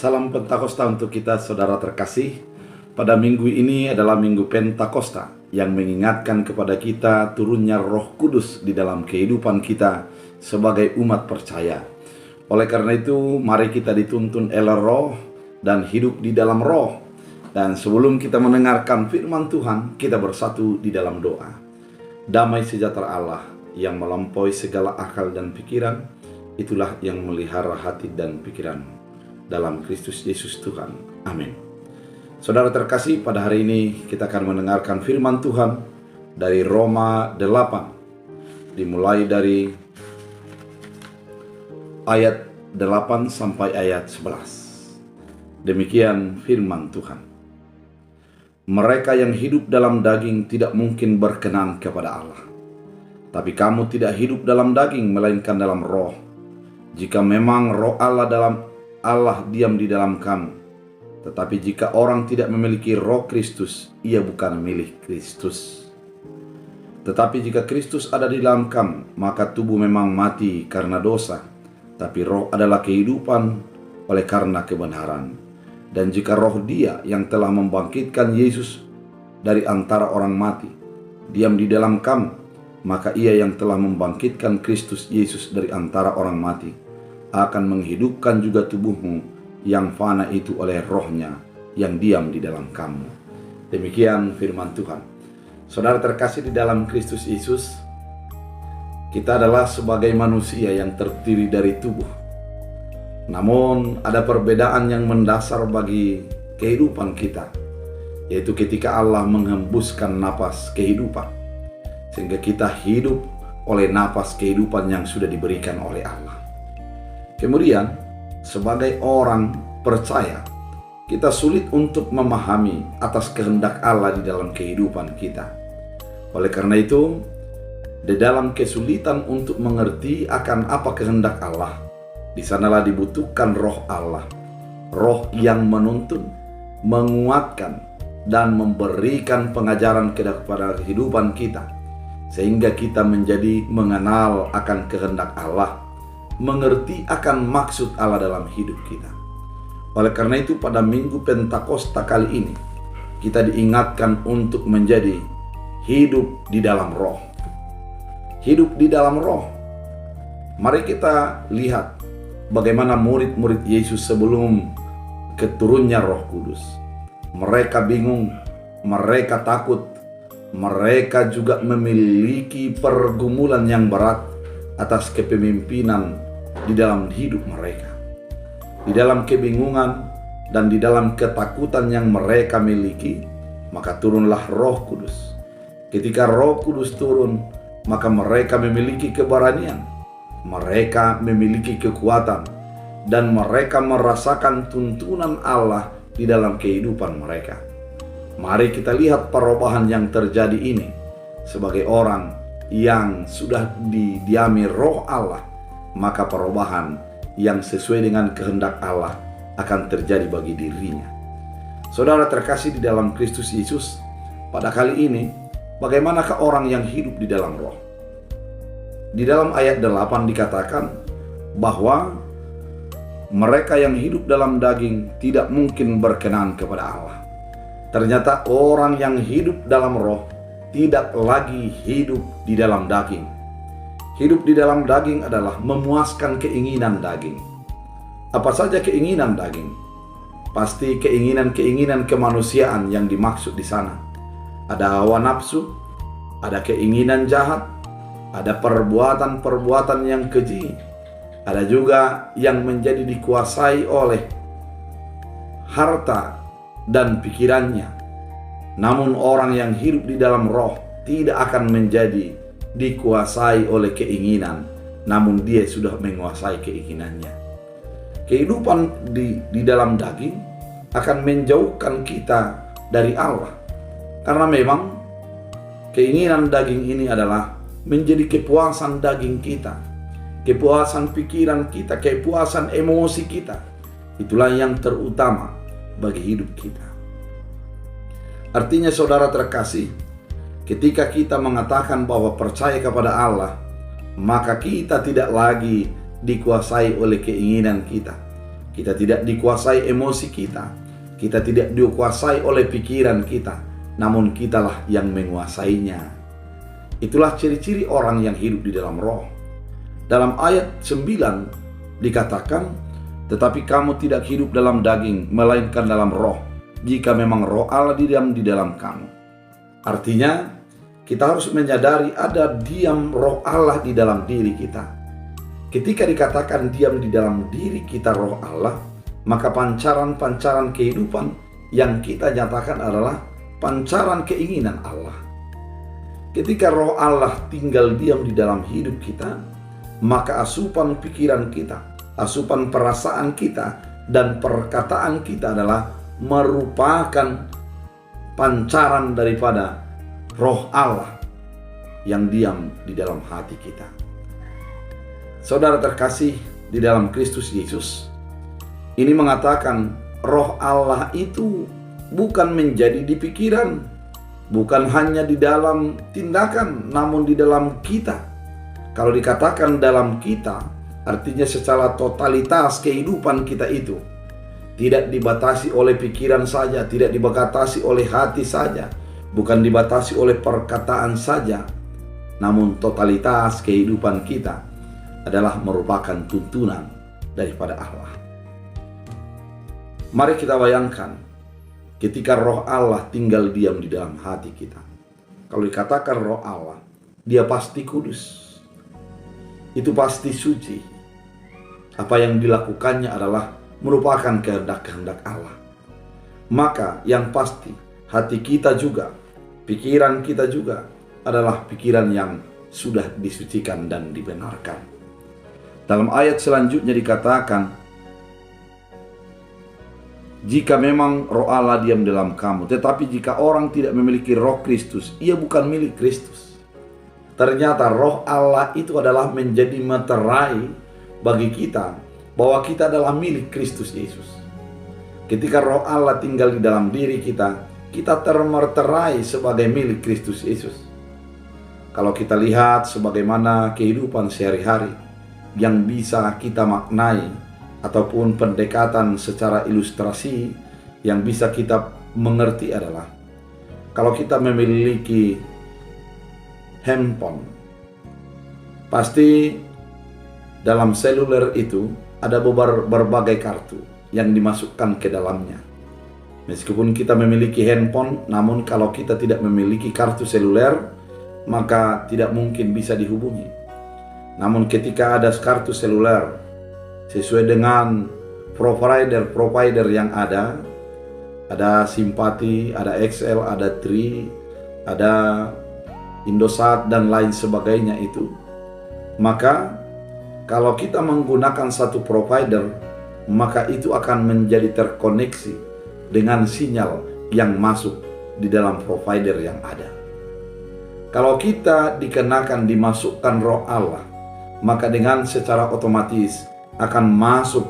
Salam Pentakosta untuk kita saudara terkasih. Pada minggu ini adalah minggu Pentakosta yang mengingatkan kepada kita turunnya Roh Kudus di dalam kehidupan kita sebagai umat percaya. Oleh karena itu, mari kita dituntun oleh Roh dan hidup di dalam Roh. Dan sebelum kita mendengarkan firman Tuhan, kita bersatu di dalam doa. Damai sejahtera Allah yang melampaui segala akal dan pikiran, itulah yang melihara hati dan pikiranmu dalam Kristus Yesus Tuhan. Amin. Saudara terkasih, pada hari ini kita akan mendengarkan firman Tuhan dari Roma 8, dimulai dari ayat 8 sampai ayat 11. Demikian firman Tuhan. Mereka yang hidup dalam daging tidak mungkin berkenan kepada Allah. Tapi kamu tidak hidup dalam daging, melainkan dalam roh. Jika memang roh Allah diam di dalam kamu. Tetapi jika orang tidak memiliki roh Kristus, ia bukan milik Kristus. Tetapi jika Kristus ada di dalam kamu, maka tubuh memang mati karena dosa, tapi roh adalah kehidupan oleh karena kebenaran. Dan jika roh Dia yang telah membangkitkan Yesus dari antara orang mati diam di dalam kamu, maka Ia yang telah membangkitkan Kristus Yesus dari antara orang mati akan menghidupkan juga tubuhmu yang fana itu oleh rohnya yang diam di dalam kamu. Demikian firman Tuhan. Saudara terkasih di dalam Kristus Yesus, kita adalah sebagai manusia yang terdiri dari tubuh. Namun ada perbedaan yang mendasar bagi kehidupan kita, yaitu ketika Allah menghembuskan napas kehidupan, sehingga kita hidup oleh napas kehidupan yang sudah diberikan oleh Allah. Kemudian, sebagai orang percaya, kita sulit untuk memahami atas kehendak Allah di dalam kehidupan kita. Oleh karena itu, di dalam kesulitan untuk mengerti akan apa kehendak Allah, di sanalah dibutuhkan roh Allah, roh yang menuntun, menguatkan, dan memberikan pengajaran kepada kehidupan kita, sehingga kita menjadi mengenal akan kehendak Allah, mengerti akan maksud Allah dalam hidup kita. Oleh karena itu, pada minggu Pentakosta kali ini, kita diingatkan untuk menjadi hidup di dalam roh. Hidup di dalam roh. Mari kita lihat bagaimana murid-murid Yesus sebelum keturunnya Roh Kudus. Mereka bingung, mereka takut, mereka juga memiliki pergumulan yang berat atas kepemimpinan di dalam hidup mereka. Di dalam kebingungan dan di dalam ketakutan yang mereka miliki, maka turunlah Roh Kudus. Ketika Roh Kudus turun, maka mereka memiliki keberanian, mereka memiliki kekuatan, dan mereka merasakan tuntunan Allah di dalam kehidupan mereka. Mari kita lihat perubahan yang terjadi ini sebagai orang yang sudah didiami roh Allah, maka perubahan yang sesuai dengan kehendak Allah akan terjadi bagi dirinya. Saudara terkasih di dalam Kristus Yesus, pada kali ini bagaimanakah orang yang hidup di dalam roh? Di dalam ayat 8 dikatakan bahwa mereka yang hidup dalam daging tidak mungkin berkenan kepada Allah. Ternyata orang yang hidup dalam roh tidak lagi hidup di dalam daging. Hidup di dalam daging adalah memuaskan keinginan daging. Apa saja keinginan daging? Pasti keinginan-keinginan kemanusiaan yang dimaksud di sana. Ada hawa nafsu, ada keinginan jahat, ada perbuatan-perbuatan yang keji, ada juga yang menjadi dikuasai oleh harta dan pikirannya. Namun orang yang hidup di dalam roh tidak akan menjadi dikuasai oleh keinginan, namun dia sudah menguasai keinginannya. Kehidupan di dalam daging akan menjauhkan kita dari Allah, karena memang keinginan daging ini adalah menjadi kepuasan daging kita, kepuasan pikiran kita, kepuasan emosi kita. Itulah yang terutama bagi hidup kita. Artinya saudara terkasih, ketika kita mengatakan bahwa percaya kepada Allah, maka kita tidak lagi dikuasai oleh keinginan kita, Kita tidak dikuasai emosi kita. Kita tidak dikuasai oleh pikiran kita, namun kitalah yang menguasainya. Itulah ciri-ciri orang yang hidup di dalam roh. Dalam ayat 9 dikatakan, tetapi kamu tidak hidup dalam daging, melainkan dalam roh, jika memang roh Allah diam di dalam kamu. Artinya, kita harus menyadari ada diam roh Allah di dalam diri kita. Ketika dikatakan diam di dalam diri kita roh Allah, maka pancaran-pancaran kehidupan yang kita nyatakan adalah pancaran keinginan Allah. Ketika roh Allah tinggal diam di dalam hidup kita, maka asupan pikiran kita, asupan perasaan kita, dan perkataan kita adalah merupakan pancaran daripada roh Allah yang diam di dalam hati kita. Saudara terkasih di dalam Kristus Yesus, ini mengatakan roh Allah itu bukan menjadi di pikiran, bukan hanya di dalam tindakan, namun di dalam kita. Kalau dikatakan dalam kita, artinya secara totalitas kehidupan kita itu tidak dibatasi oleh pikiran saja, tidak dibatasi oleh hati saja, bukan dibatasi oleh perkataan saja, namun totalitas kehidupan kita adalah merupakan tuntunan daripada Allah. Mari kita bayangkan ketika roh Allah tinggal diam di dalam hati kita. Kalau dikatakan roh Allah, dia pasti kudus. Itu pasti suci. Apa yang dilakukannya adalah merupakan kehendak-kehendak Allah. Maka yang pasti hati kita juga, pikiran kita juga adalah pikiran yang sudah disucikan dan dibenarkan. Dalam ayat selanjutnya dikatakan, jika memang roh Allah diam dalam kamu, tetapi jika orang tidak memiliki roh Kristus, ia bukan milik Kristus. Ternyata roh Allah itu adalah menjadi meterai bagi kita bahwa kita adalah milik Kristus Yesus. Ketika roh Allah tinggal di dalam diri kita, kita termeterai sebagai milik Kristus Yesus. Kalau kita lihat sebagaimana kehidupan sehari-hari yang bisa kita maknai, ataupun pendekatan secara ilustrasi yang bisa kita mengerti adalah, kalau kita memiliki handphone, pasti dalam seluler itu ada berbagai kartu yang dimasukkan ke dalamnya. Meskipun kita memiliki handphone, namun kalau kita tidak memiliki kartu seluler, maka tidak mungkin bisa dihubungi. Namun ketika ada kartu seluler sesuai dengan provider yang ada Simpati, ada XL, ada Tri, ada Indosat dan lain sebagainya itu, maka kalau kita menggunakan satu provider, maka itu akan menjadi terkoneksi dengan sinyal yang masuk di dalam provider yang ada. Kalau kita dikenakan dimasukkan roh Allah, maka dengan secara otomatis akan masuk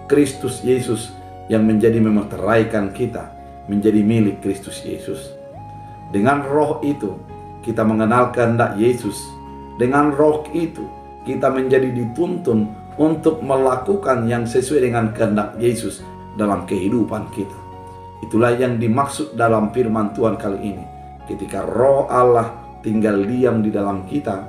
Kristus Yesus yang menjadi memeteraikan kita menjadi milik Kristus Yesus. Dengan roh itu kita mengenal kehendak Yesus. Dengan roh itu kita menjadi dituntun untuk melakukan yang sesuai dengan kehendak Yesus dalam kehidupan kita. Itulah yang dimaksud dalam firman Tuhan kali ini. Ketika roh Allah tinggal diam di dalam kita,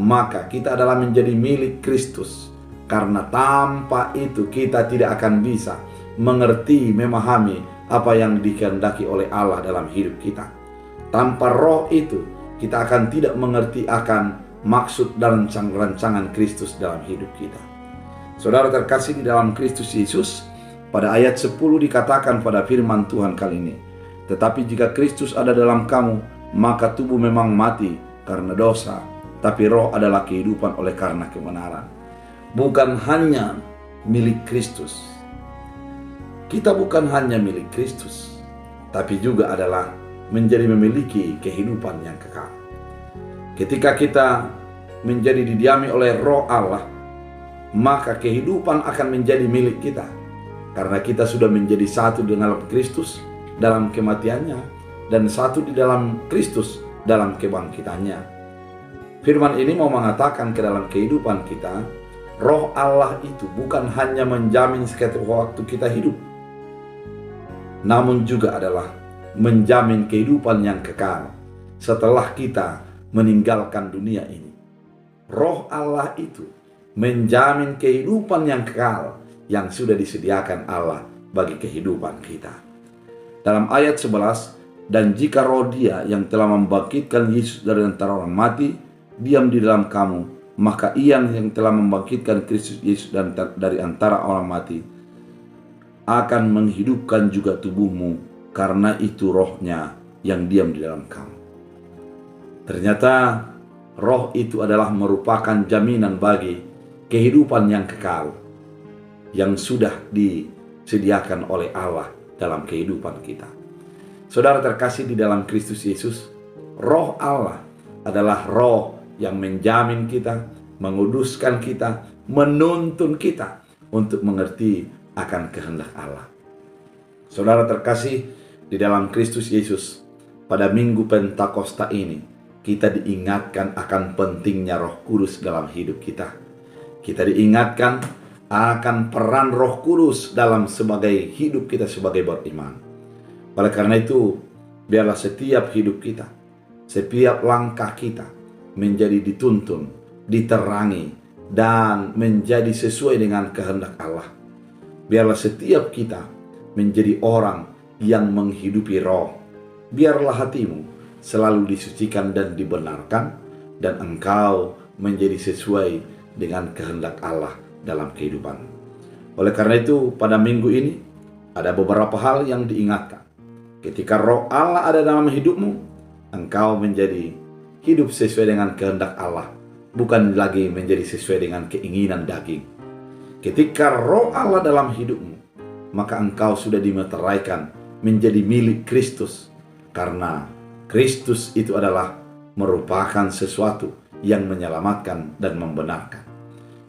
maka kita adalah menjadi milik Kristus. Karena tanpa itu kita tidak akan bisa mengerti, memahami apa yang dikehendaki oleh Allah dalam hidup kita. Tanpa roh itu kita akan tidak mengerti akan maksud dan rancangan Kristus dalam hidup kita. Saudara terkasih di dalam Kristus Yesus, pada ayat 10 dikatakan pada firman Tuhan kali ini, tetapi jika Kristus ada dalam kamu, maka tubuh memang mati karena dosa, tapi roh adalah kehidupan oleh karena kebenaran. Bukan hanya milik Kristus. Kita bukan hanya milik Kristus, tapi juga adalah menjadi memiliki kehidupan yang kekal. Ketika kita menjadi didiami oleh roh Allah, maka kehidupan akan menjadi milik kita. Karena kita sudah menjadi satu dengan Kristus dalam kematiannya, dan satu di dalam Kristus dalam kebangkitannya. Firman ini mau mengatakan ke dalam kehidupan kita, Roh Allah itu bukan hanya menjamin setiap waktu kita hidup, namun juga adalah menjamin kehidupan yang kekal setelah kita meninggalkan dunia ini. Roh Allah itu menjamin kehidupan yang kekal yang sudah disediakan Allah bagi kehidupan kita. Dalam ayat 11, dan jika roh Dia yang telah membangkitkan Yesus dari antara orang mati diam di dalam kamu, maka Ia yang telah membangkitkan Kristus Yesus dari antara orang mati akan menghidupkan juga tubuhmu, karena itu rohnya yang diam di dalam kamu. Ternyata roh itu adalah merupakan jaminan bagi kehidupan yang kekal yang sudah disediakan oleh Allah dalam kehidupan kita. Saudara terkasih di dalam Kristus Yesus, roh Allah adalah roh yang menjamin kita, menguduskan kita, menuntun kita untuk mengerti akan kehendak Allah. Saudara terkasih di dalam Kristus Yesus, pada Minggu Pentakosta ini kita diingatkan akan pentingnya Roh Kudus dalam hidup kita. Kita diingatkan akan peran Roh Kudus dalam sebagai hidup kita sebagai beriman. Oleh karena itu, biarlah setiap hidup kita, setiap langkah kita menjadi dituntun, diterangi, dan menjadi sesuai dengan kehendak Allah. Biarlah setiap kita menjadi orang yang menghidupi roh. Biarlah hatimu selalu disucikan dan dibenarkan, dan engkau menjadi sesuai dengan kehendak Allah dalam kehidupan. Oleh karena itu, pada minggu ini ada beberapa hal yang diingatkan. Ketika roh Allah ada dalam hidupmu, engkau menjadi hidup sesuai dengan kehendak Allah, bukan lagi menjadi sesuai dengan keinginan daging. Ketika roh Allah dalam hidupmu, maka engkau sudah dimeteraikan menjadi milik Kristus, karena Kristus itu adalah merupakan sesuatu yang menyelamatkan dan membenarkan.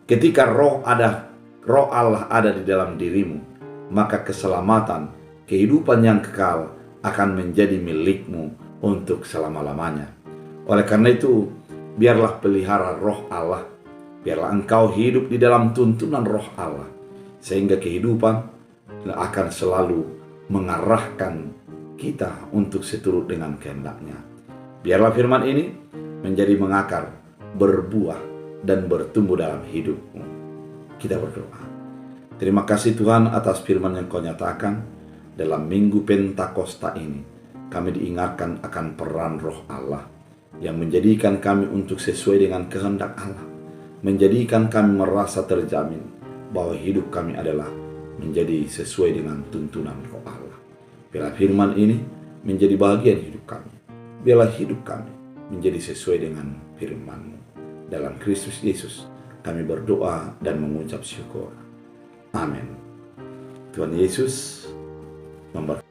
Ketika roh Allah ada di dalam dirimu, maka keselamatan, kehidupan yang kekal akan menjadi milikmu untuk selama-lamanya. Oleh karena itu, biarlah pelihara roh Allah, biarlah engkau hidup di dalam tuntunan roh Allah, sehingga kehidupan akan selalu mengarahkan kita untuk seturut dengan kehendaknya. Biarlah firman ini menjadi mengakar, berbuah, dan bertumbuh dalam hidupmu. Kita berdoa. Terima kasih Tuhan atas firman yang Kau nyatakan. Dalam Minggu Pentakosta ini, kami diingatkan akan peran roh Allah yang menjadikan kami untuk sesuai dengan kehendak Allah, menjadikan kami merasa terjamin bahwa hidup kami adalah menjadi sesuai dengan tuntunan roh Allah. Biarlah firman ini menjadi bagian hidup kami. Biarlah hidup kami menjadi sesuai dengan firman-Mu. Dalam Kristus Yesus kami berdoa dan mengucap syukur. Amin. Tuhan Yesus memberkati.